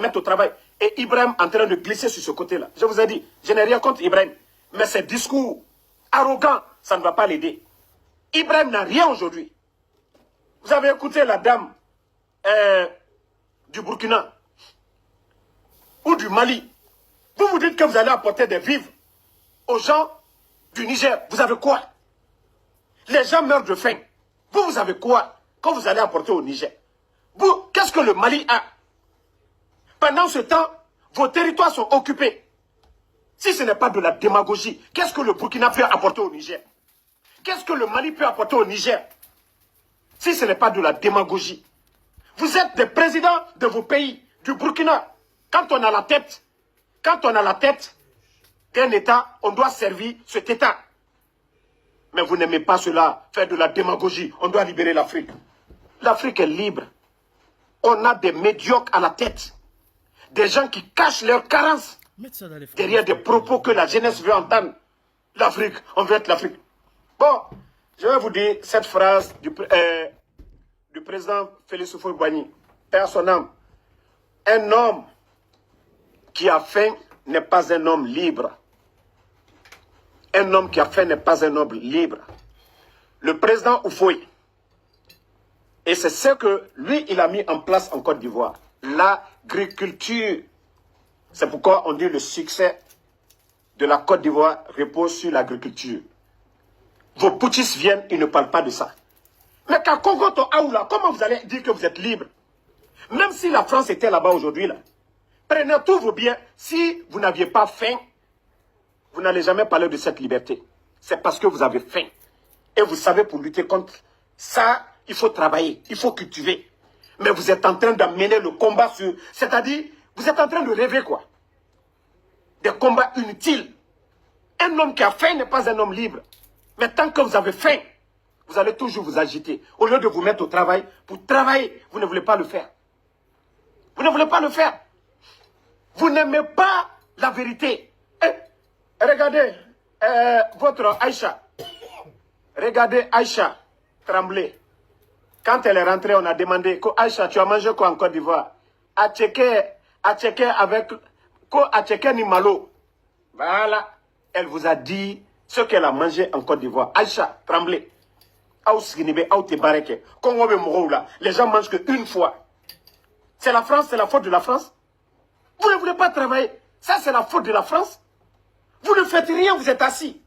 mettre au travail. Et Ibrahim en train de glisser sur ce côté-là. Je vous ai dit, je n'ai rien contre Ibrahim. Mais ces discours arrogants, ça ne va pas l'aider. Ibrahim n'a rien aujourd'hui. Vous avez écouté la dame du Burkina ou du Mali. Vous vous dites que vous allez apporter des vivres aux gens du Niger. Vous avez quoi? Les gens meurent de faim. Vous avez quoi quand vous allez apporter au Niger? Vous, qu'est-ce que le Mali a? Pendant ce temps, vos territoires sont occupés. Si ce n'est pas de la démagogie, qu'est-ce que le Burkina peut apporter au Niger? Qu'est-ce que le Mali peut apporter au Niger? Si ce n'est pas de la démagogie. Vous êtes des présidents de vos pays, du Burkina. Quand on a la tête d'un État, on doit servir cet État. Mais vous n'aimez pas cela, faire de la démagogie. On doit libérer l'Afrique. L'Afrique est libre. On a des médiocres à la tête. Des gens qui cachent leurs carences derrière des propos que la jeunesse veut entendre. L'Afrique, on veut être l'Afrique. Bon, je vais vous dire cette phrase du président Félix Houphouët-Boigny. Père son âme. Un homme qui a faim n'est pas un homme libre. Un homme qui a faim n'est pas un homme libre. Le président Houphouët, et c'est ce que lui, il a mis en place en Côte d'Ivoire. L'agriculture. C'est pourquoi on dit le succès de la Côte d'Ivoire repose sur l'agriculture. Vos putschistes viennent, ils ne parlent pas de ça. Mais qu'à Kongoto Aoula, comment vous allez dire que vous êtes libre? Même si la France était là-bas aujourd'hui, là, prenez tous vos biens. Si vous n'aviez pas faim, vous n'allez jamais parler de cette liberté. C'est parce que vous avez faim. Et vous savez, pour lutter contre ça, il faut travailler, il faut cultiver. Mais vous êtes en train d'amener le combat sur... C'est-à-dire, vous êtes en train de rêver, quoi. Des combats inutiles. Un homme qui a faim n'est pas un homme libre. Mais tant que vous avez faim, vous allez toujours vous agiter. Au lieu de vous mettre au travail, pour travailler, vous ne voulez pas le faire. Vous ne voulez pas le faire. Vous n'aimez pas la vérité. Regardez votre Aïcha. Regardez Aïcha trembler. Quand elle est rentrée, on a demandé, Aïcha, tu as mangé quoi en Côte d'Ivoire? Atcheke avec Atcheke ni malo. Voilà. Elle vous a dit ce qu'elle a mangé en Côte d'Ivoire. Aïcha, tremblez. Les gens mangent qu'une fois. C'est la France, c'est la faute de la France. Vous ne voulez pas travailler. Ça, c'est la faute de la France. Vous ne faites rien, vous êtes assis.